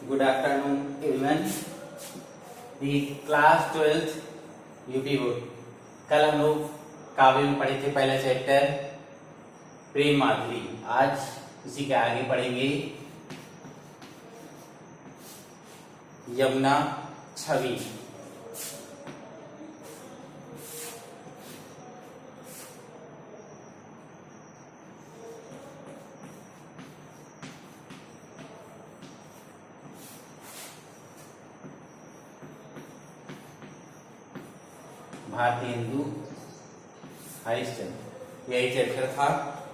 Good afternoon, everyone. The class 12th UP board. कल हम लोग काव्य में पढ़े थे पहला चैप्टर प्रेम माधुरी। आज उसी के आगे पढ़ेंगे यमुना छवि। भारतीय हिंदू हरिश्चंद्र, यही चैप्टर था।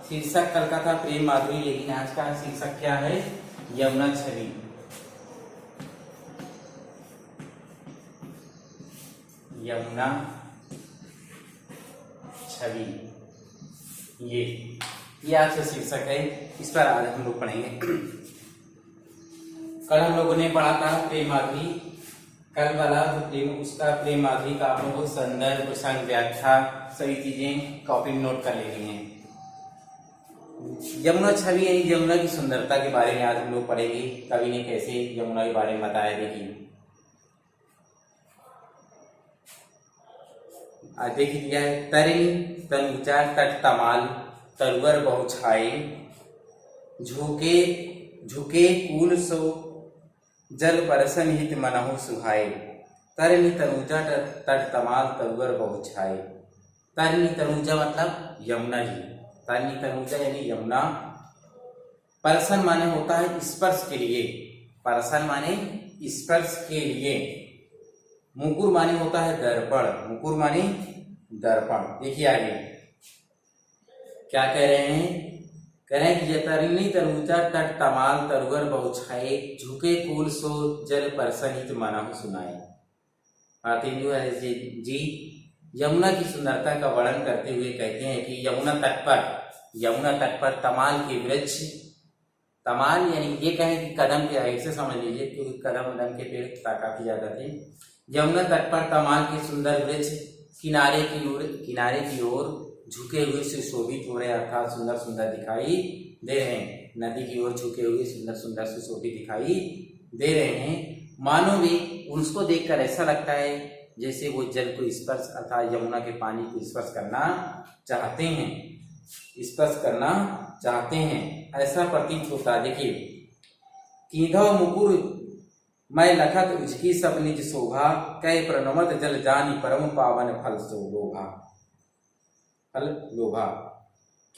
शीर्षक कल का था प्रेम माधुरी, लेकिन आज का शीर्षक क्या है? यमुना छवि। यमुना छवि, ये आज का शीर्षक है। इस पर आज हम लोग पढ़ेंगे। कल हम लोगों ने पढ़ा था प्रेम माधुरी। कल वाला जो प्रेम, उसका प्रेम माधुरी का आप लोगों को संदर्भ, प्रसंग, व्याख्या सभी चीजें कॉपी में नोट कर लेनी है। यमुना छवि यानी यमुना की सुंदरता के बारे में आज हम लोग पढ़ेंगे। कवि ने कैसे यमुना के बारे में बताया, देखिए। आज देख लिया है। तरिणी तनुजा तट तमाल तरुवर बहु छाए, झुके झुके कूल सो जल परसन हित मनहु सुहाए। तरिणी तनुजा तट तमाल तरुवर बहु छाए। तरिणी तनुजा मतलब यमुना जी। तरिणी तनुजा यानी यमुना। परसन माने होता है स्पर्श के लिए। परसन माने स्पर्श के लिए। मुकुर माने होता है दर्पण। मुकुर माने दर्पण। देखिए आगे क्या कह रहे हैं। कह रहे हैं कि तरिणी तनुजा तट तमाल तरुवर बहु छाए, झुके कूल सो जल परसनित मनहु सुनाए। भारतीय जी यमुना की सुंदरता का वर्णन करते हुए कहते हैं कि यमुना तट पर तमाल के वृक्ष, तमाल यानी ये कहें कि कदम के, ऐसे समझ लीजिए क्योंकि कदम के पेड़ काफी ज्यादा थे। यमुना तट पर तमाल के सुंदर वृक्ष किनारे की ओर झुके हुए से शोभित हो रहे, अर्थात सुंदर सुंदर दिखाई दे रहे हैं। नदी की ओर झुके हुए सुंदर सुंदर से शोभित दिखाई दे रहे हैं। मानो भी उसको देखकर ऐसा लगता है जैसे वो जल को स्पर्श, अर्थात यमुना के पानी को स्पर्श करना चाहते हैं, ऐसा प्रतीत होता। देखिए, कीधव मुकुर मैं लखत उजकी सब निज शोभा, कै प्रणमत जल जानी परम पावन फल लोभा।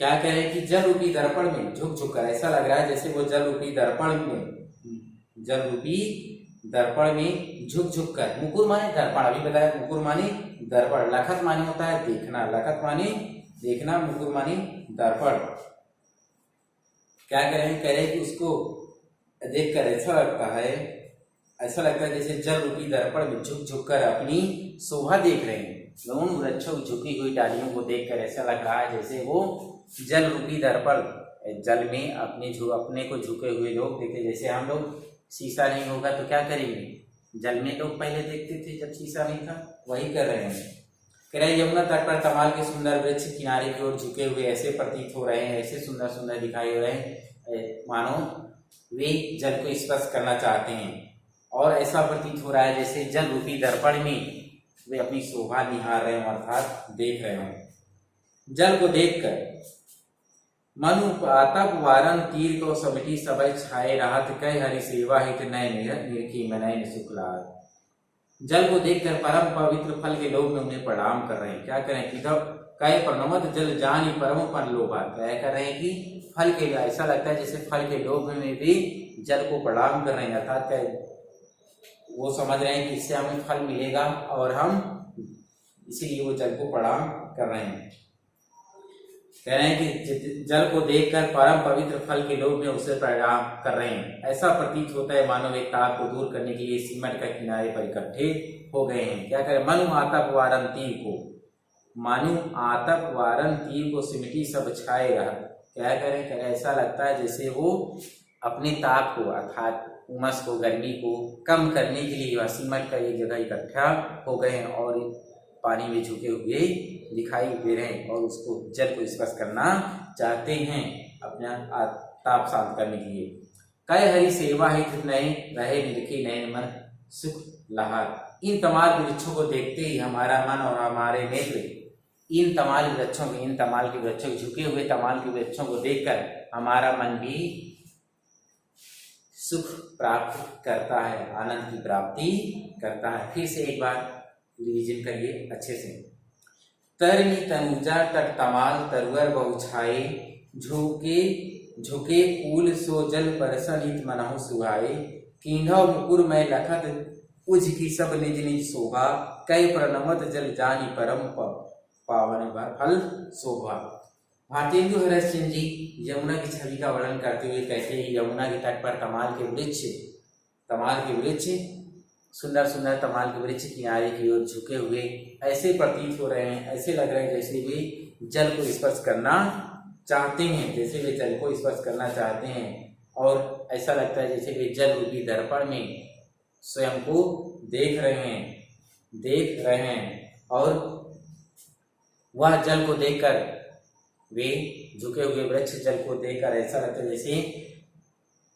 क्या कह रहे हैं कि जल रूपी दर्पण में झुक कर ऐसा लग रहा है जैसे वो जल रूपी दर्पण में झुक कर। मुकुर माने दर्पण, अभी बताया मुकुर माने दर्पण। लखत माने होता है देखना, लखत माने देखना, मुकुर माने दर्पण। क्या कह रहे हैं? कह रहे हैं कि उसको देखकर ऐसा लगता है जैसे जल रूपी दर्पण में झुक कर अपनी शोभा देख रहे हैं। दोनों वृक्षों की झुकी हुई डालियों को देखकर ऐसा लग रहा है जैसे वो जल रूपी दर्पण, जल में अपने को झुके हुए लोग देखे। जैसे हम लोग शीशा नहीं होगा तो क्या करेंगे? जल में लोग पहले देखते थे जब शीशा नहीं था, वही कर रहे हैं। कह रहे यमुना तट पर तमाल के सुंदर वृक्ष किनारे की ओर झुके हुए ऐसे प्रतीत हो रहे हैं, ऐसे सुंदर सुंदर दिखाई हो रहे हैं मानो वे जल को स्पर्श करना चाहते हैं। और ऐसा प्रतीत हो रहा है जैसे जल रूपी दर्पण में वे अपनी शोभा निहार रहे हैं, अर्थात देख रहे हों। जल को देखकर मनु आतप वारन तीर को समिति सबय छाए, राहत कह हरि सेवा हित नय निरखी मनय शुक्लाद। जल को देखकर परम पवित्र फल के लोग में उन्हें प्रणाम कर रहे हैं। क्या करें कि कह प्रणमत जल जानी परम पर लोभा। क्या कर रहे हैं कि फल के, ऐसा लगता है जैसे फल के लोभ में भी जल को प्रणाम कर रहे हैं, अर्थात वो समझ रहे हैं कि इससे हमें फल मिलेगा और हम इसीलिए वो जल को प्रणाम कर रहे हैं। कह रहे हैं कि जल को देखकर परम पवित्र फल के लोग में उसे प्रणाम कर रहे हैं। ऐसा प्रतीत होता है मानो वे ताप को दूर करने के लिए सीमेंट का किनारे पर इकट्ठे हो गए हैं। क्या करें? मनु आतप वारन तीर को सिमटी सब छाए रहा। क्या करें? कह रहे ऐसा लगता है जैसे वो अपने ताप को, अर्थात उमस को, गर्मी को कम करने के लिए वह सीमेंट का एक जगह इकट्ठा हो गए हैं और पानी में झुके हुए दिखाई दे रहे हैं और उसको जल को स्पर्श करना चाहते हैं अपना ताप शांत करने के लिए। कै हरि सेवा हित नए रहे निरखे नयन मन सुख लहार। इन तमाल वृक्षों को देखते ही हमारा मन और हमारे नेत्र इन तमाल के वृक्षों झुके हुए तमाल के वृक्षों को देखकर हमारा मन भी सुख प्राप्त करता है, आनंद की प्राप्ति करता है। फिर से एक बार रिवीजन करिए अच्छे से। तरनी तनुजा तट तमाल तरवर बहुछाए, झुके झुके फूल सो जल परसनित मनहु सुहाए। कीन्हव मुकुर में लखत उज की सब निज निज शोभा, कई प्रणमत जल जानी परम पावन फल शोभा। भारतेंदु हरिश्चंद्र जी यमुना की छवि का वर्णन करते हुए कहते हैं, यमुना के तट पर तमाल के वृक्ष सुंदर सुंदर तमाल के वृक्ष किनारे की ओर झुके हुए ऐसे प्रतीत हो रहे हैं, ऐसे लग रहे हैं जैसे वे जल को स्पर्श करना चाहते हैं, और ऐसा लगता है जैसे वे जल रूपी दर्पण में स्वयं को देख रहे हैं और वह जल को देखकर वे झुके हुए वृक्ष जल को देखकर ऐसा लगता है जैसे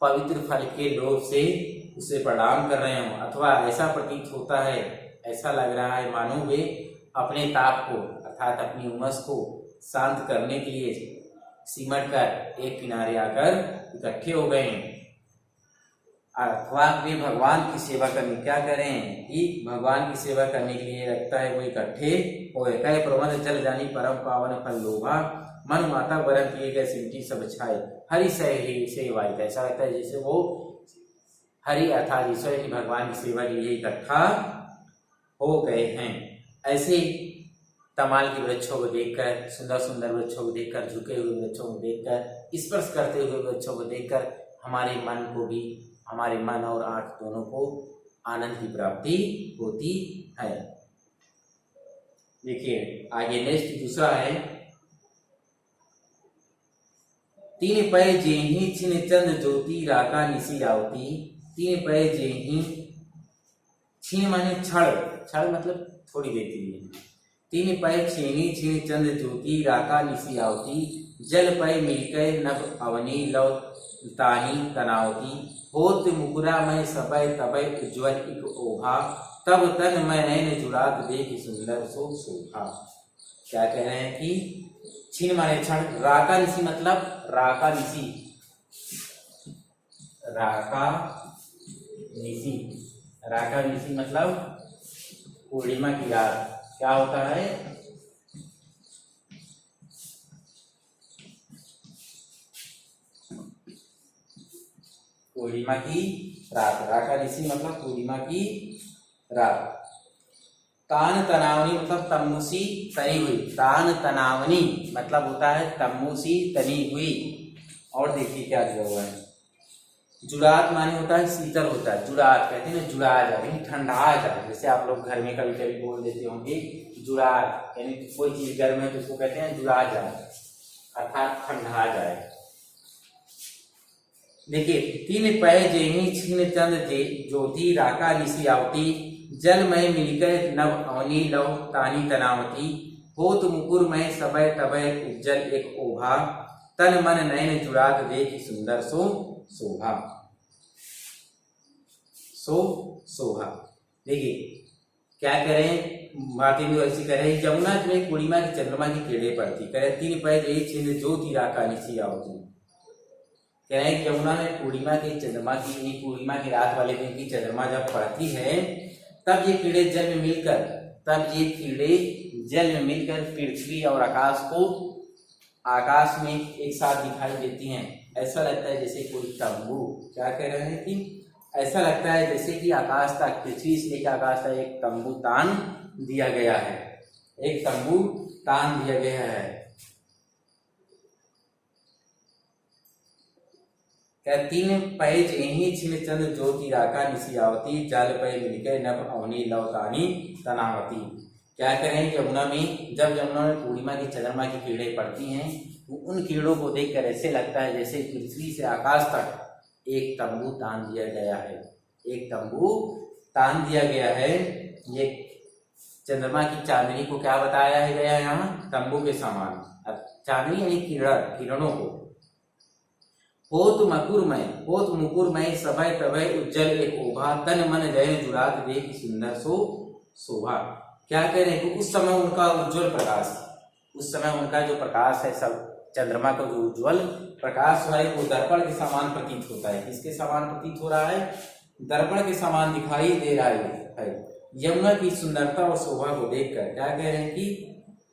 पवित्र फल के लोभ से उसे प्रणाम कर रहे हों, अथवा ऐसा प्रतीत होता है, ऐसा लग रहा है मानो वे अपने ताप को अर्थात अपनी उमस को शांत करने के लिए सिमट कर एक किनारे आकर इकट्ठे हो गए हैं। अथवा वे भगवान की सेवा करने क्या करें कि भगवान की सेवा करने के लिए लगता है वो इकट्ठे हो गए। कहे प्रबंध जल जानी परम पावन फल लोभा, मन माता वरण किए गए सिमटी सब छाए, हरि सेवा। ऐसा लगता है जैसे वो हरि अर्थात ईश्वर की भगवान की सेवा के लिए इकट्ठा हो गए हैं। ऐसे तमाल के वृक्षों को देखकर, सुंदर सुंदर वृक्षों को देखकर, झुके हुए वृक्षों को देखकर, स्पर्श करते हुए वृक्षों को देखकर हमारे मन और आंख दोनों को आनंद की प्राप्ति होती है। देखिए आगे नेक्स्ट दूसरा है, तीन पै जेहि छिन चंद ज्योति राका निसी आवती। तीन पै जेहि, छिन माने क्षण मतलब थोड़ी देर के लिए। तीन पै छेनी छिन चंद ज्योति राका निसी आवती, जल पै मिलकै नभ अवनी लव तानी तनावती। होत मुकुरा में सबय तबय उज्ज्वल इक ओभा, तब तन मैं नैन जुड़ात देख सुंदर सो शोभा। क्या कह रहे हैं कि छिन माने क्षण, राका निसी मतलब राका निसी मतलब पूर्णिमा की रात। क्या होता है पूर्णिमा की रात, राका निसी मतलब पूर्णिमा की रात। तान तनावनी मतलब तमूसी तनी हुई, तान तनावनी मतलब होता है तमूसी तनी हुई। और देखिए क्या दिया हुआ है, जुड़ात माने होता है शीतल होता है, जुड़ात कहते हैं ना, जुड़ा जाए ठंडा जाए। जैसे आप लोग घर में कभी कभी बोल देते होंगे जुड़ात, यानी कोई चीज गर्म है तो उसको कहते हैं जुड़ा जाए अर्थात ठंडा जाए। देखिए तीन पै जेहि छिन चंद ज्योति राका निसी आवती, जल में मिलकर नव अवनी लव तानी तनावती। होत मुकुर में सबय तबय उज्जल एक ओभा, तन मन नयन जुड़ात देख सुंदर सो शोभा। शोभा देखिए क्या करें, भारतीय ऐसी करें, यमुना में पूर्णिमा की चंद्रमा की किरणें पड़ती, करें तीन पै जेहि छिन ज्योति राका निसी आवती। कह रहे हैं यमुना में पूर्णिमा की चंद्रमा की, पूर्णिमा की रात वाले दिन की चंद्रमा जब पड़ती है तब ये कीड़े जल में मिलकर पृथ्वी और आकाश में एक साथ दिखाई देती हैं। ऐसा लगता है जैसे कोई तंबू, क्या कह रहे हैं कि ऐसा लगता है जैसे कि आकाश तक, पृथ्वी से लेकर आकाश तक एक तंबू तान दिया गया है, तीन पै जेहि छिन चंद ज्योति राका निसी आवती, जल पै मिलकै नभ अवनी लव तानी तनावती। क्या करें, यमुना में पूर्णिमा की चंद्रमा की किरणें पड़ती हैं तो उन किरणों को देखकर ऐसे लगता है जैसे पृथ्वी से आकाश तक एक तंबू तान दिया गया है। ये चंद्रमा की चांदनी को क्या बताया गया है यहाँ, तंबू के समान। चांदनी यानी किरणों को। होत मकुरमय, होत मुकुरमय, सभय तभय उज्जवल एक ओभा, तन मन लय जुड़ात देख सुंदर सो शोभा। क्या कह रहे हैं कि उस समय उनका उज्जवल प्रकाश, उस समय उनका जो प्रकाश है, सब चंद्रमा का जो उज्जवल प्रकाश है वो दर्पण के समान प्रतीत होता है। किसके समान प्रतीत हो रहा है? दर्पण के समान दिखाई दे रहा है। यमुना की सुंदरता और शोभा को देखकर क्या कह रहे हैं कि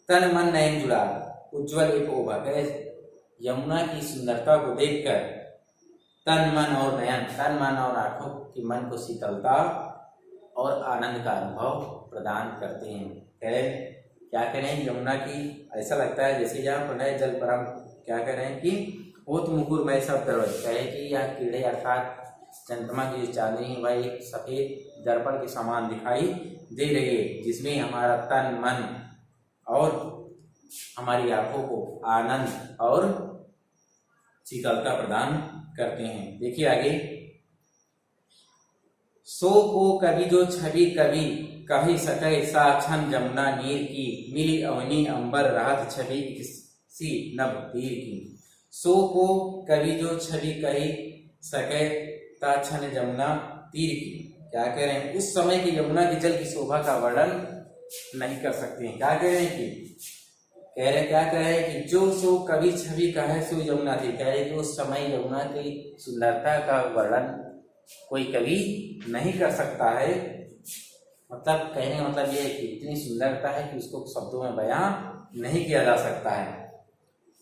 तन मन नयन जुड़ा उज्जवल एक ओभा। यमुना की सुंदरता को देखकर तन मन और नयन, तन मन और आंखों के मन को शीतलता और आनंद का अनुभव प्रदान करते हैं। क्या कह रहे हैं? यमुना की ऐसा लगता है जैसे यहाँ प्रलय जल परम, क्या कह रहे हैं कि होत मुकुरमय सब तरफ, कहे कि यह कीड़े अर्थात चंद्रमा की जो चांदनी है वह एक सफेद दर्पण के समान दिखाई दे रही है, जिसमें हमारा तन मन और हमारी आंखों को आनंद और शीतलता प्रदान करते हैं। देखिए आगे, सो को कवि जो छवि कवि कही सके, साक्षण जमुना नीर की, मिली अवनी अंबर रात छवि सी नभ तीर की। सो को कवि जो छवि कही सके, ताक्षण जमुना तीर की। क्या कह रहे हैं? उस समय की यमुना के जल की शोभा का वर्णन नहीं कर सकते हैं। क्या कह रहे हैं कि क्या कह रहे हैं कि जो सो कवि छवि कहे सो यमुना थी। कह रहे कि उस समय यमुना की सुंदरता का वर्णन कोई कवि नहीं कर सकता है। मतलब कहने का मतलब यह है कि इतनी सुंदरता है कि उसको शब्दों में बयां नहीं किया जा सकता है,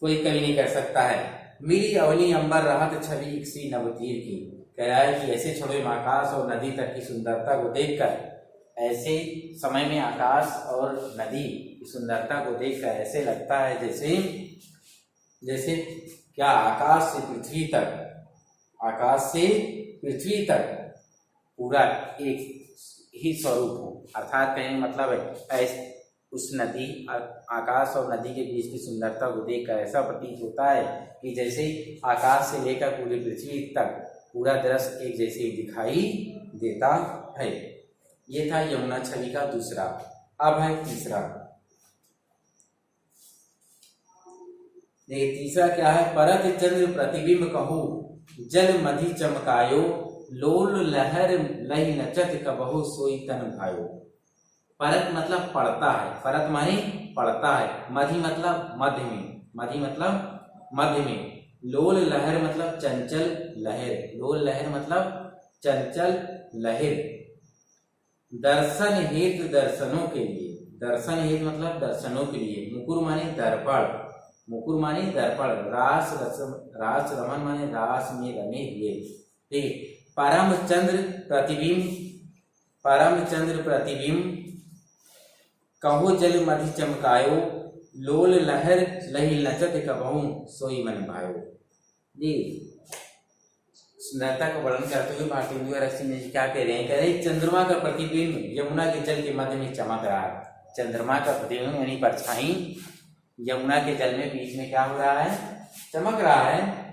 कोई कवि नहीं कर सकता है। मिली अवनी अंबर राहत छवि इक्सी नवतीर की। कह रहा है कि ऐसे छोड़े में आकाश और नदी तक की सुंदरता को देखकर, ऐसे समय में आकाश और नदी की सुंदरता को देखकर ऐसे लगता है जैसे क्या आकाश से पृथ्वी तक, आकाश से पृथ्वी तक पूरा एक ही स्वरूप हो। अर्थात कहने मतलब है ऐसे उस नदी, आकाश और नदी के बीच की सुंदरता को देखकर ऐसा प्रतीत होता है कि जैसे आकाश से लेकर पूरी पृथ्वी तक पूरा दृश्य एक जैसे दिखाई देता है। ये था यमुना छवि का दूसरा। अब है तीसरा। देखिए तीसरा क्या है? परत चंद्र प्रतिबिंब कहूँ, जल मधि चमकायो, लोल लहर लही नचत कबहु सोई तन भायो। परत मतलब पड़ता है, परत माने पड़ता है, मधि मतलब मध्य में, मधि मतलब मध्य में, लोल लहर मतलब चंचल लहर, लोल लहर मतलब चंचल लहर। दर्शन हेतु दर्शनों के लिए, दर्शन हेतु मतलब दर्शनों के लिए। मुकुर माने दर्पण, मुकुर माने दर्पण। रास रमन माने रास में रमे हुए। ठीक। परम चंद्र प्रतिबिंब, परम चंद्र प्रतिबिंब कहो जल मधि चमकायो, लोल लहर लही नचत कबहू सोई मन भायो। जी सुंदरता का वर्णन करते हुए भारतीय रश्मि जी क्या कह रहे हैं? कह रहे चंद्रमा का प्रतिबिंब यमुना के जल के मध्य में चमक रहा है। चंद्रमा का प्रतिबिंब यानी परछाई यमुना के जल में बीच में क्या हो रहा है? चमक रहा है,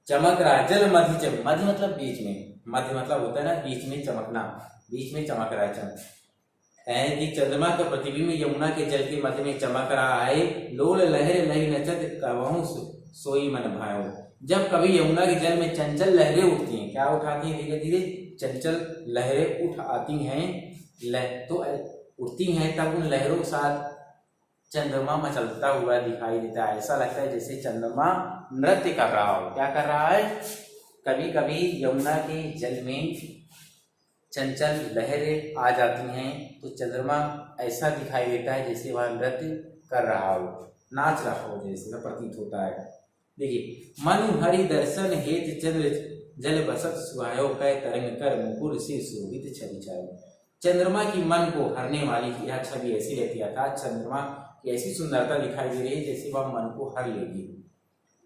चमक रहा है। जल मधि चमक, मधि मतलब बीच में, मध्य मतलब होता है ना बीच में चमकना, बीच में चमक रहा है। चमक कि चंद्रमा का प्रतिबिंब यमुना के जल के मध्य में चमक रहा है। लोल लहर लही नचत कबहू सोई मन भायो। जब कभी यमुना के जल में चंचल लहरें उठती हैं, क्या उठाती हैं? धीरे धीरे चंचल लहरें उठ आती हैं, तो उठती हैं, तब उन लहरों के साथ चंद्रमा मचलता हुआ दिखाई देता है। ऐसा लगता है जैसे चंद्रमा नृत्य कर रहा हो। क्या कर रहा है? कभी कभी यमुना के जल में चंचल लहरें आ जाती हैं तो चंद्रमा ऐसा दिखाई देता है जैसे वह नृत्य कर रहा हो, नाच रहा हो, जैसे प्रतीत होता है। देखिए मनु हरि दर्शन हेत चंद्र जल बसत सुहायो, कै तरंग कर मुकुर से शोभित छवि छायो। चंद्रमा की मन को हरने वाली यह छवि ऐसी रहती है, अर्थात चंद्रमा की ऐसी सुंदरता दिखाई दे रही है जैसे वह मन को हर लेगी,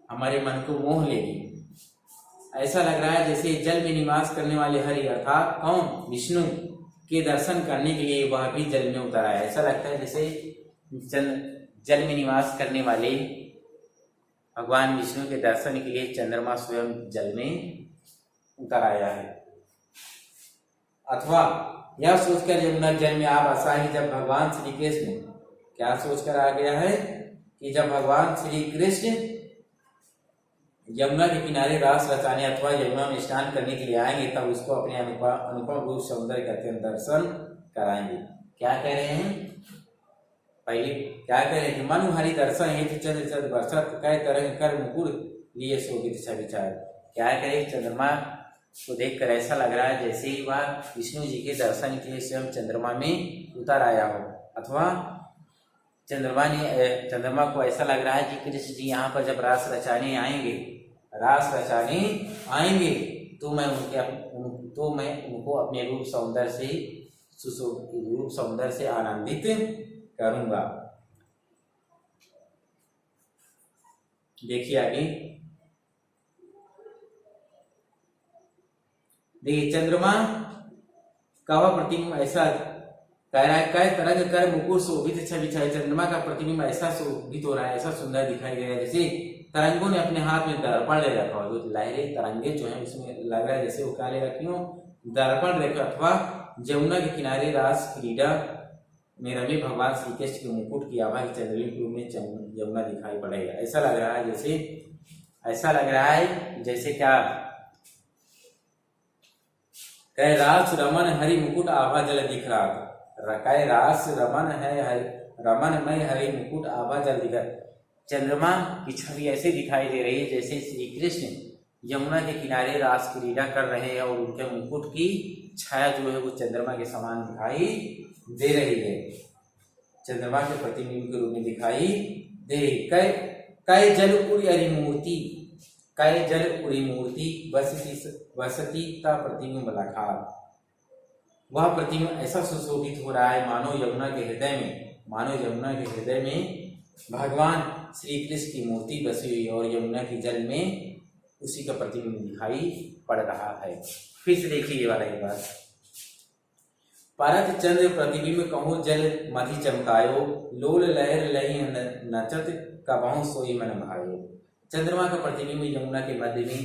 हमारे मन को मोह लेगी। ऐसा लग रहा है जैसे जल में निवास करने वाले हरि अर्थात कौन? विष्णु के दर्शन करने के लिए वह भी जल में उतरा है। ऐसा लगता है जैसे जल में निवास करने वाले भगवान विष्णु के दर्शन के लिए चंद्रमा स्वयं जल में उतर आया है। अथवा यह सोचकर यमुना जल में आ बसा ही जब भगवान श्री कृष्ण, क्या सोचकर आ गया है कि जब भगवान श्री कृष्ण यमुना के किनारे रास रचाने अथवा यमुना में स्नान करने के लिए आएंगे तब उसको अपने अनुपम रूप सौंदर्य का दर्शन कराएंगे। क्या कह रहे हैं? पहले क्या कह रहे हैं कि मनु हरि दर्शन हेतु चंद्र चंद्र बरसत कह तरंग कर मुकुर लिए शोभित छवि चार। क्या करे? चंद्रमा को देखकर ऐसा लग रहा है जैसे ही वह विष्णु जी के दर्शन के लिए स्वयं चंद्रमा में उतर आया हो, अथवा चंद्रमा को ऐसा लग रहा है कि कृष्ण जी यहाँ पर जब रास रचाने आएंगे तो मैं उनको अपने रूप सौंदर्य से आनंदित करूंगा। देखिए आगे, देखिए चंद्रमा का वह प्रतिबिंब ऐसा कह रहा है, कई तरंग कर मुकुर शोभित छवि छाई। चंद्रमा का प्रतिबिंब ऐसा शोभित हो रहा है, ऐसा सुंदर दिखाई दे रहा है जैसे तरंगों ने अपने हाथ में दर्पण ले रखा हो। जो लहरें तरंगे जो है उसमें लग रहा है जैसे वो क्या ले रखी हो, दर्पण रखा, अथवा यमुना के किनारे रास क्रीड़ा में रमे भगवान श्री कृष्ण के मुकुट की आभा चंद्रलिंग में यमुना दिखाई पड़ेगा। ऐसा लग रहा है जैसे क्या कह रास रमन हरि मुकुट आभा जल दिख रहा था। कह रास रमन है रमनमय हरि मुकुट आभा जल दिख रहा। चंद्रमा की छवि ऐसे दिखाई दे रही है जैसे श्री कृष्ण यमुना के किनारे रास क्रीड़ा कर रहे हैं और उनके मुकुट की छाया जो है वो चंद्रमा के समान दिखाई दे रही है, चंद्रमा के प्रतिबिंब के रूप में दिखाई दे रही। कई जल उड़ी मूर्ति वसती का प्रतिबिंब लखा। वह प्रतिबिंब ऐसा सुशोभित हो रहा है मानो यमुना के हृदय में भगवान श्री कृष्ण की मूर्ति बसी हुई और यमुना के जल में उसी का प्रतिबिंब दिखाई पड़ रहा है। फिर से देखिए ये वाला एक बात, परत चंद्र प्रतिबिंब कहूँ जल मधि चमकायो, लोल लहर लही नचत कबहू सोई मन भायो। चंद्रमा का प्रतिबिंब यमुना के मध्य में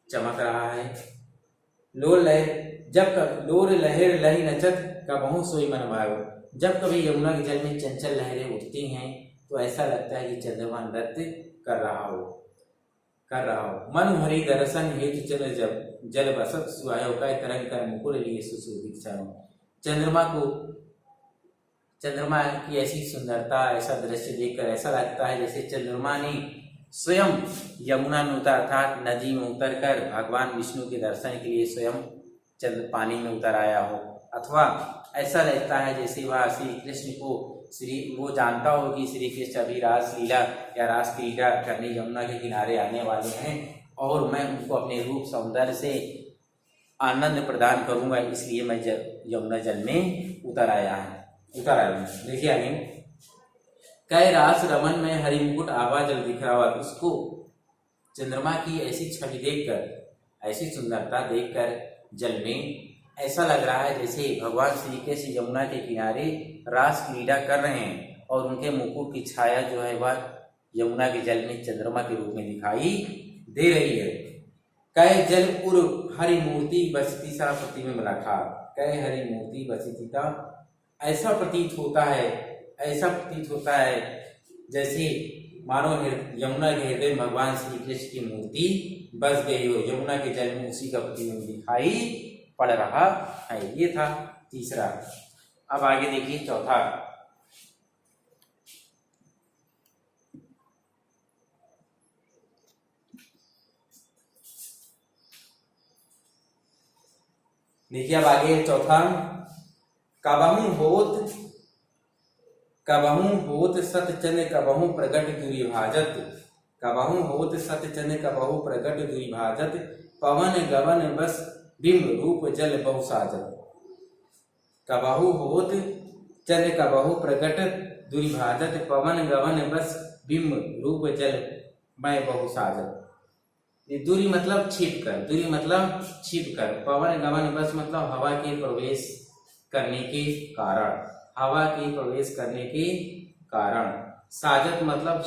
चमक रहा है। लोल लहर लही नचत कबहू सोई मन भायो। जब कभी यमुना के जल में चंचल लहरें उठती हैं तो ऐसा लगता है कि चंद्रमा नृत्य कर रहा हो। मनु हरि दर्शन हेतु चंद्र जल बसत सुहायो, कह तरंग कर मुकुर लिए सुशोभित छायो। चंद्रमा की ऐसी सुंदरता, ऐसा दृश्य देखकर ऐसा लगता है जैसे चंद्रमा ने स्वयं यमुना में उतर अर्थात नदी में उतरकर भगवान विष्णु के दर्शन के लिए स्वयं चंद्र पानी में उतर आया हो, अथवा ऐसा लगता है जैसे वह श्री कृष्ण को वो जानता हो कि श्री कृष्ण अभी रास लीला या रास क्रीड़ा करने यमुना के किनारे आने वाले हैं और मैं उनको अपने रूप सौंदर्य से आनंद प्रदान करूंगा, इसलिए मैं यमुना जल में उतर आया हूँ। देखिए आगे, कई रास रमन में हरि मुकुट आभा जल दिख रहा हुआ। उसको चंद्रमा की ऐसी छवि देखकर, ऐसी सुंदरता देखकर जल में ऐसा लग रहा है जैसे भगवान श्री कृष्ण यमुना के किनारे रास क्रीड़ा कर रहे हैं और उनके मुकुट की छाया जो है वह यमुना के जल में चंद्रमा के रूप में दिखाई दे रही है। कह जल उर हरि मूर्ति बसती सा प्रतिबिंब रखा। कह हरि मूर्ति बसती का ऐसा प्रतीत होता है जैसे मानो यमुना के हृदय में भगवान श्री कृष्ण की मूर्ति बस गई हो, यमुना के जल में उसी का प्रतिबिंब दिखाई पड़ रहा है। ये था तीसरा। अब आगे देखिए चौथा। देखिए अब आगे चौथा, कबहू होत सतचंद कबहू प्रगट दुर्विभाजत। कबहू होत सतचंद कबहू प्रगट दुर्विभाजत, पवन गवन बस बिंब रूप जल बहु साजत। कबहू होत चंद कबहू प्रगट दुर्विभाजत, पवन गवन बस बिंब रूप जल मैं बहु साजत। दूरी मतलब छिप कर, पवन गमन बस मतलब हवा के प्रवेश करने के कारण, साजत मतलब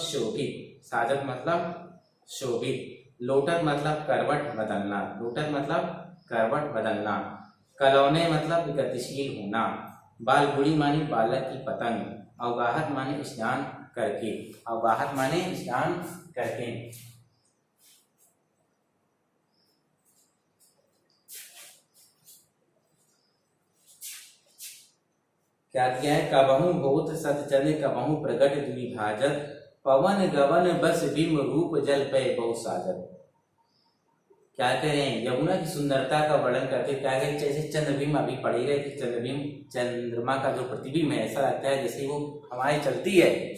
शोभित, लोटत मतलब करवट बदलना, कलौने मतलब गतिशील होना, बालगुड़ी माने बालक की पतंग, अवगाहत माने स्नान करके। क्या दिया है, कबहू बहुत सतचंद कबहू प्रगट द्विभाजत, पवन गवन बस बिंब रूप जल पे बहु साजत। क्या कह रहे हैं, यमुना की सुंदरता का वर्णन करते क्या है, जैसे चंद्रबिंब अभी पढ़ रहे थे, चंद्रबिंब चंद्रमा का जो प्रतिबिंब है ऐसा लगता है जैसे वो हवाएं चलती है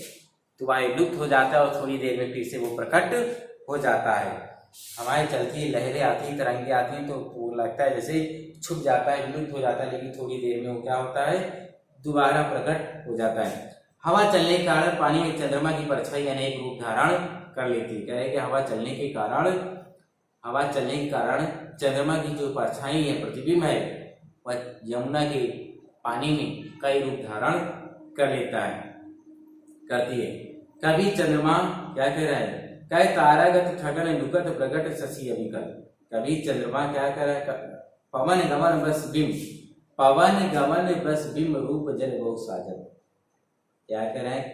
तो वह लुप्त हो जाता है और थोड़ी देर में फिर से वो प्रकट हो जाता है। हवाएं चलती है, लहरें आती हैं, तरंगे आती हैं तो वो लगता है जैसे छुप जाता है, विलुप्त हो जाता है, लेकिन थोड़ी देर में वो क्या होता है, दोबारा प्रकट हो जाता है। हवा चलने के कारण पानी में चंद्रमा की परछाई अनेक रूप धारण कर लेती है। क्या है कि हवा चलने के कारण चंद्रमा की जो परछाई है, प्रतिबिंब है, वह यमुना के पानी में कई रूप धारण करती है। कभी चंद्रमा क्या कह रहा है, कई तारागत ठगन लुकत प्रगट शशि अभिकल। कभी चंद्रमा क्या कह रहा है, पवन गमन बस बिंब रूप जल बहु साजत। क्या कह रहे हैं,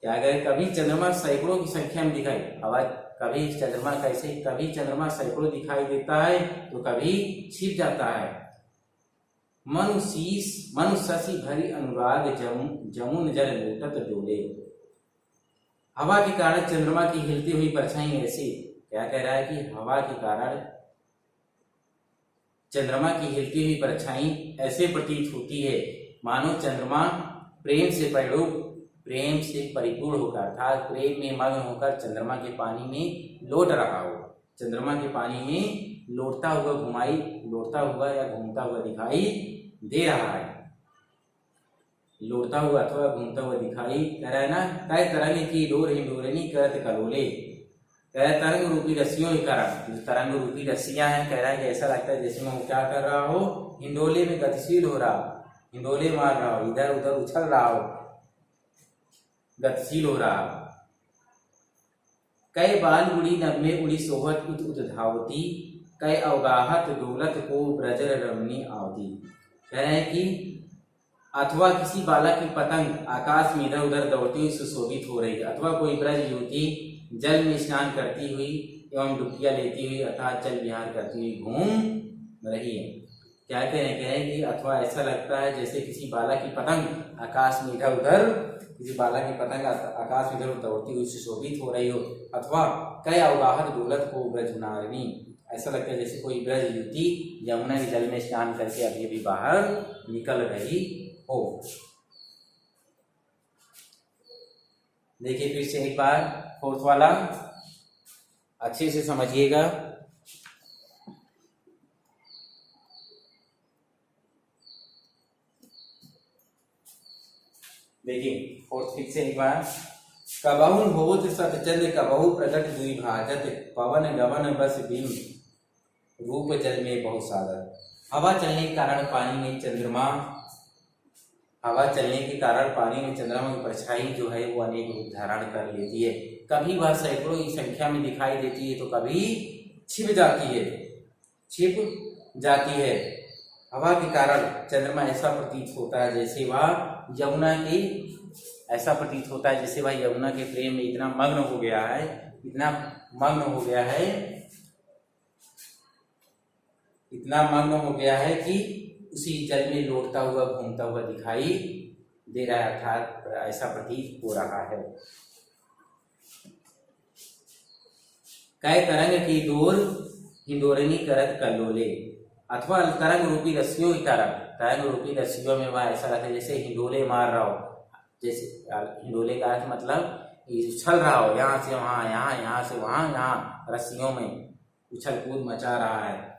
क्या कह रहे, कभी चंद्रमा सैकड़ों की संख्या में दिखाई, हवा कभी चंद्रमा सैकड़ों दिखाई देता है तो कभी छिप जाता है। मनु शशि भरी अनुराग जमुन जल लोटत डोले। हवा के कारण चंद्रमा की हिलती हुई परछाई ऐसी, क्या कह रहा है कि हवा के कारण चंद्रमा की हिलती हुई परछाई ऐसे प्रतीत होती है मानो चंद्रमा प्रेम से परिपूर्ण होकर, अर्थात प्रेम में मग्न होकर चंद्रमा के पानी में लौट रहा हो, चंद्रमा के पानी में लौटता हुआ या घूमता हुआ दिखाई दे रहा है, लौटता हुआ अथवा घूमता हुआ दिखाई दे रहा है ना। कई तरंग की डोर हिंडोरनी करत कलोले। कह रहा है तरंग रूपी रस्सियों के कारण, तरंग रूपी रस्सियां हैं, कह रहा है कि ऐसा लगता है जैसे मैं वो क्या कर रहा हो, हिंडोले में गतिशील हो रहा, हिंडोले मार रहा हो, इधर उधर उछल रहा हो, गतिशील हो रहा। कई बाल उड़ी नभ में उड़ी सोहत उत उत धावती, कई अवगाहत डोलत को ब्रजर रमनी आवती। कह रहे हैं कि अथवा किसी बालक की पतंग आकाश में इधर उधर दौड़ती हुई सुशोभित हो रही है, अथवा कोई ब्रज युवती जल में स्नान करती हुई एवं डुबकियां लेती हुई अर्थात जल विहार करती हुई घूम रही है। क्या कह रहे हैं कि अथवा ऐसा लगता है जैसे किसी बालक की पतंग आकाश में इधर उधर दौड़ती हुई सुशोभित हो रही हो, अथवा कई अवगाहत डोलत को ब्रजनारिणी, ऐसा लगता है जैसे कोई ब्रज युवती यमुना के जल में स्नान करके अभी अभी बाहर निकल रही हो। देखिए फिर से एक बार फोर्थ वाला अच्छे से समझिएगा। देखिए फोर्थ फिर से एक बार, कबहू होत सतचंद कबहू प्रगट द्विभाजत, पवन गवन बस बिंब रूप जल में बहु सागर। हवा चलने के कारण पानी में चंद्रमा की परछाई जो है वो अनेक रूप धारण कर लेती है। कभी वह सैकड़ों की संख्या में दिखाई देती है तो कभी छिप जाती है। हवा के कारण चंद्रमा ऐसा प्रतीत होता है जैसे वह यमुना के प्रेम में इतना मग्न हो गया है कि उसी जल में लौटता हुआ घूमता हुआ दिखाई दे रहा है, अर्थात ऐसा प्रतीत हो रहा है। कई तरंग की डोर हिंडोरनी करत कल्लोले, अथवा तरंग रूपी रस्सियों के कारण, तरंग रूपी रस्सियों में वह ऐसा लगता है जैसे हिंडोले मार रहा हो, जैसे हिंडोले का अर्थ मतलब उछल रहा हो, यहाँ से वहां, यहाँ से वहां, यहाँ रस्सियों में उछल कूद मचा रहा है।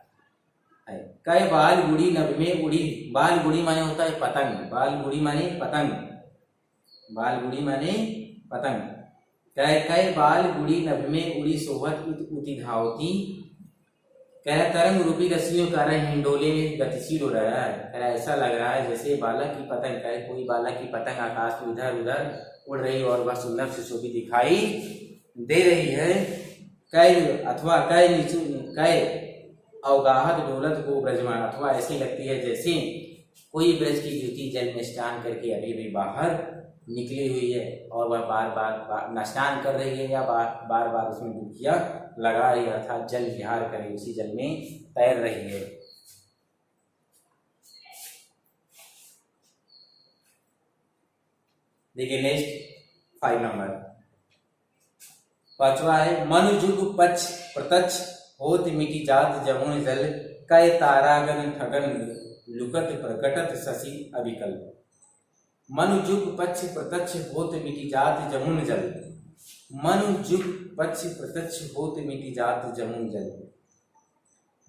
कई बाल गुड़ी नभ में उड़ी, बाल गुड़ी माने होता है पतंग, बाल गुड़ी माने पतंग। कई बाल गुड़ी नभ में उड़ी सोहत उति धावती। कह तरंग रूपी रस्सियों के कारण हिंडोले में गतिशील हो रहा है। ऐसा लग रहा है जैसे बालक की पतंग, कोई बालक की पतंग आकाश में इधर उधर उड़ रही और वह सुंदर सुशोभित दिखाई दे रही है। कई अवगाहत डोलत को ब्रजमान, अथवा ऐसी लगती है जैसे कोई ब्रज की युवती जल में स्नान करके अभी भी बाहर निकली हुई है और वह बार बार स्नान कर रही है या बार बार उसमें डुबकियां लगा रही है, अर्थात जल विहार कर रही, उसी जल में तैर रही है। देखिए नेक्स्ट 5 नंबर, पांचवा है मनु जुग पक्ष प्रत्यक्ष होत मिटी जात जमुन जल कय तारागन ठगन लुकत प्रकटत शशि अभिकल्प। मनु जुग पक्ष प्रत्यक्ष होत मिटी जात जमुन जल, मनु जुग पक्ष प्रत्यक्ष होत मिटी जात जमुन जल।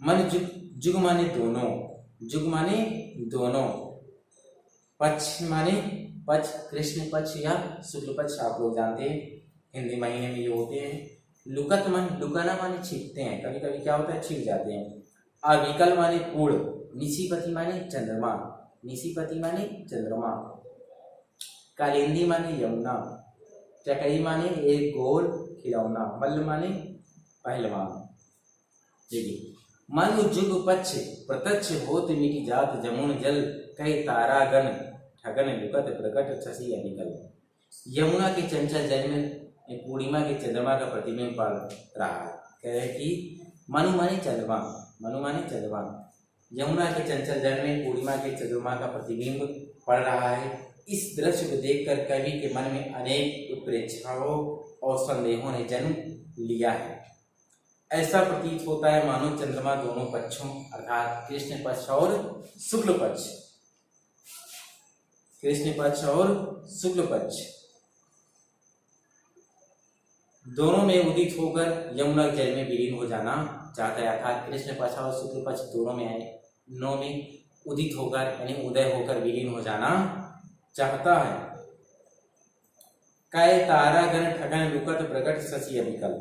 मन जुग, जुग माने दोनों, जुग माने दोनों, पक्ष माने पक्ष, कृष्ण पक्ष या शुक्ल पक्ष आप लोग जानते हैं हिंदी महीने में ये होते हैं। लुकत मन, लुकाना माने छिपते हैं, कभी कभी क्या होता है छिप जाते हैं। अविकल माने पूर्ण, निशिपति माने चंद्रमा, निशिपति माने चंद्रमा। कालिंदी माने यमुना, चकई माने एक गोल खिलौना, मल्ल माने पहलवान। देखिए मनु जुग पक्ष प्रत्यक्ष होत मिटी जात जमुन जल कई तारागण ठगन लुकत प्रकट शशि अभिकल। यमुना के चंचल जल में पूर्णिमा के चंद्रमा का प्रतिबिंब पड़ रहा है। कह रहे कि मनु माने चंद्रमा, मनु माने चंद्रमा, यमुना के चंचल जल में पूर्णिमा के चंद्रमा का प्रतिबिंब पड़ रहा है। इस दृश्य को देखकर कवि के मन में अनेक उत्प्रेक्षाओं और संदेहों ने जन्म लिया है। ऐसा प्रतीत होता है मानो चंद्रमा दोनों पक्षों अर्थात कृष्ण पक्ष और शुक्ल पक्ष, कृष्ण पक्ष और शुक्ल पक्ष दोनों में उदित होकर यमुना जल में विलीन हो जाना चाहता है। अर्थात कृष्ण पक्ष और शुक्ल पक्ष दोनों में उदित होकर यानी उदय होकर विलीन हो जाना चाहता है। कय तारागण ठगन लुकत प्रकट शशि अभिकल,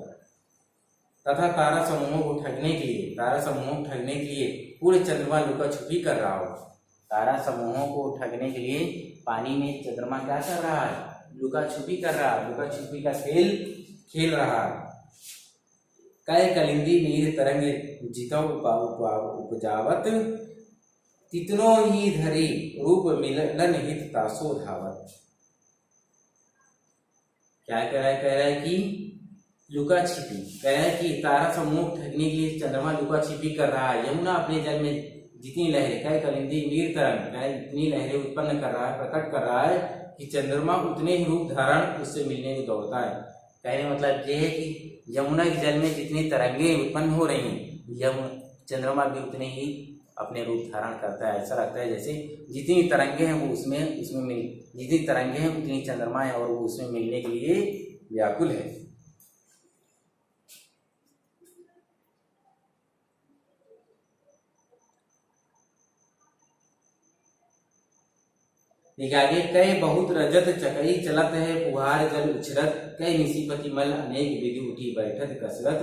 तथा तारा समूहों को ठगने के लिए, तारा समूहों को ठगने के लिए पूरे चंद्रमा लुका छुपी कर रहा हो। तारा समूहों को ठगने के लिए पानी में चंद्रमा क्या कर रहा है, लुका छुपी कर रहा है, लुका छुपी का खेल खेल रहा है। कय कलिंदी नीर तरंग जितो उपजावत, तितनो ही धरी रूप मिलन हित तासो धावत। क्या कह रहा है कि लुका छिपी, कह रहा है कि तारा समूह ठगने के लिए चंद्रमा लुका छिपी कर रहा है। यमुना अपने जल में जितनी लहरें, कह कलिंदी नीर तरंग, इतनी लहरें उत्पन्न कर रहा है, प्रकट कर रहा है कि चंद्रमा उतने ही रूप धारण उससे मिलने को दौड़ता है। कहने मतलब ये है कि यमुना के जल में जितनी तरंगे उत्पन्न हो रही हैं, चंद्रमा भी उतने ही अपने रूप धारण करता है। ऐसा लगता है जैसे जितनी तरंगे हैं वो उसमें जितनी तरंगे हैं उतनी चंद्रमा है और वो उसमें मिलने के लिए व्याकुल है। देखिए आगे, कई बहुत रजत चकई चलत है फुहार जल उछरत, कई निशिपति मल अनेक विधि उठी बैठत कसरत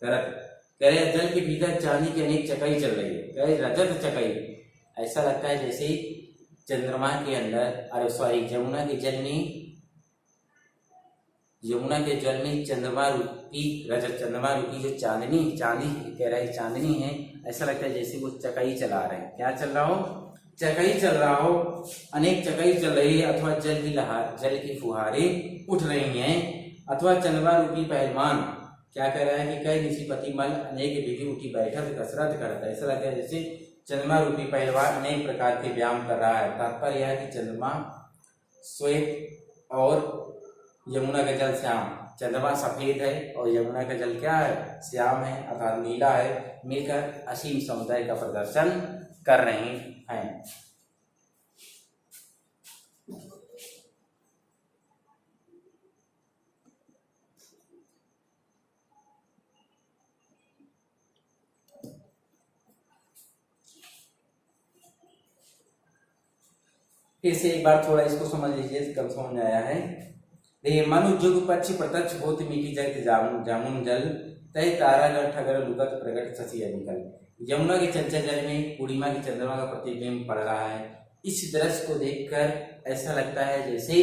करत। कह रहे जल के भीतर चांदी की अनेक चकई चल रही है, कह रजत चकई, ऐसा लगता है जैसे चंद्रमा के अंदर, अरे सॉरी यमुना के जल में चंद्रमा रूपी रजत, चंद्रमा रूपी जो चांदी कह रहा है चांदनी है, ऐसा लगता है जैसे वो चकई चला रहे हैं। क्या चल रहा हो, चकई चल रहा हो, अनेक चकई चल रही है, अथवा जल की फुहारें उठ रही हैं, अथवा चंद्रमा रूपी पहलवान क्या कह रहा है कि कई निशिपति मल अनेक विधि उठी बैठक कसरत करता है। ऐसा लगता है जैसे चंद्रमा रूपी पहलवान अनेक प्रकार के व्यायाम कर रहा है। तात्पर्य यह है कि चंद्रमा श्वेत और यमुना का जल श्याम, चंद्रमा सफेद है और यमुना का जल क्या है, श्याम है अर्थात नीला है, मिलकर असीम सौंदर्य का प्रदर्शन कर रहे हैं। फिर से एक बार थोड़ा इसको समझ लीजिए, कब समझ आया है। देखिए, मनु जुग पक्ष प्रत्यक्ष होत मिटी जगत जामुन जल, तय तारागण ठगर लुकत प्रकट शशि अभिकल। यमुना के चंचल जल में पूर्णिमा के चंद्रमा का प्रतिबिंब पड़ रहा है। इस दृश्य को देखकर ऐसा लगता है जैसे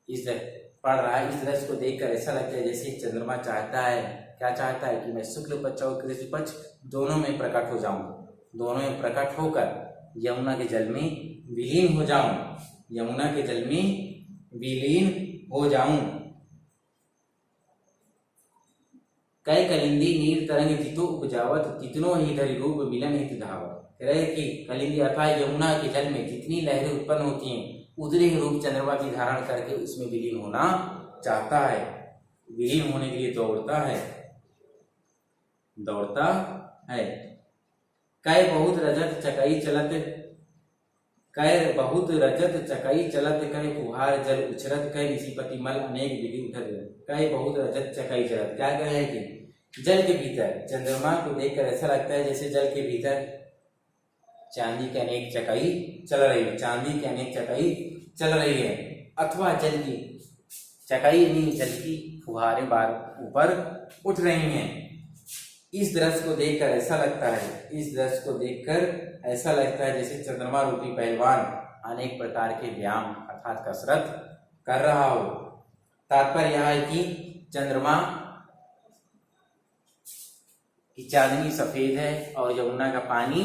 इस दृश्य को देखकर ऐसा लगता है जैसे चंद्रमा चाहता है, क्या चाहता है कि मैं शुक्ल पक्ष और कृष्ण पक्ष दोनों में प्रकट हो जाऊं, दोनों में प्रकट होकर यमुना के जल में विलीन हो जाऊं, यमुना के जल में विलीन हो जाऊं। कई कलिंदी नीर तरंग जितो उपजावत, तितनो ही धरि रूप मिलन हित धावत। कह रहे कि कलिंदी अर्थात यमुना के जल में जितनी लहरें उत्पन्न होती हैं उतने ही रूप चंद्रमा की धारण करके उसमें विलीन होना चाहता है, विलीन होने के लिए दौड़ता है, दौड़ता है। कै बहुत रजत चकई चलत, कै बहुत रजत चकई चलत, कै फुहार जल उछरत, कै ऋषिपति मल अनेक विधि उठत। कै बहुत रजत चकई चलत, क्या कहे कि जल के भीतर चंद्रमा को देखकर ऐसा लगता है जैसे जल के भीतर चांदी की अनेक चकाई चल रही है, चांदी की अनेक चकाई चल रही है, अथवा जल की चकाई नहीं, जल की फुहारें बार ऊपर उठ रही हैं। इस दृश्य को देखकर ऐसा लगता है, इस दृश्य को देखकर ऐसा लगता है जैसे चंद्रमा रूपी पहलवान अनेक प्रकार के व्यायाम अर्थात कसरत कर रहा हो। तात्पर्य यह है कि चंद्रमा की चांदनी सफेद है और यमुना का पानी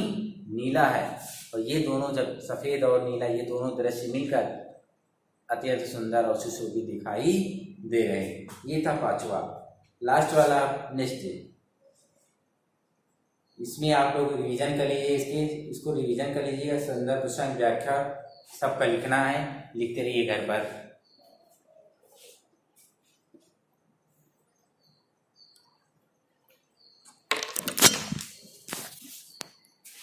नीला है, और ये दोनों जब सफेद और नीला ये दोनों दृश्य मिलकर अत्यंत सुंदर और सुशोभित दिखाई दे रहे हैं। ये था पांचवा, लास्ट वाला नेक्स्ट। इसमें आप लोग रिवीजन कर लीजिए, इसको रिवीजन कर लीजिएगा, संदर्भ प्रसंग व्याख्या सबका लिखना है, लिखते रहिए घर पर।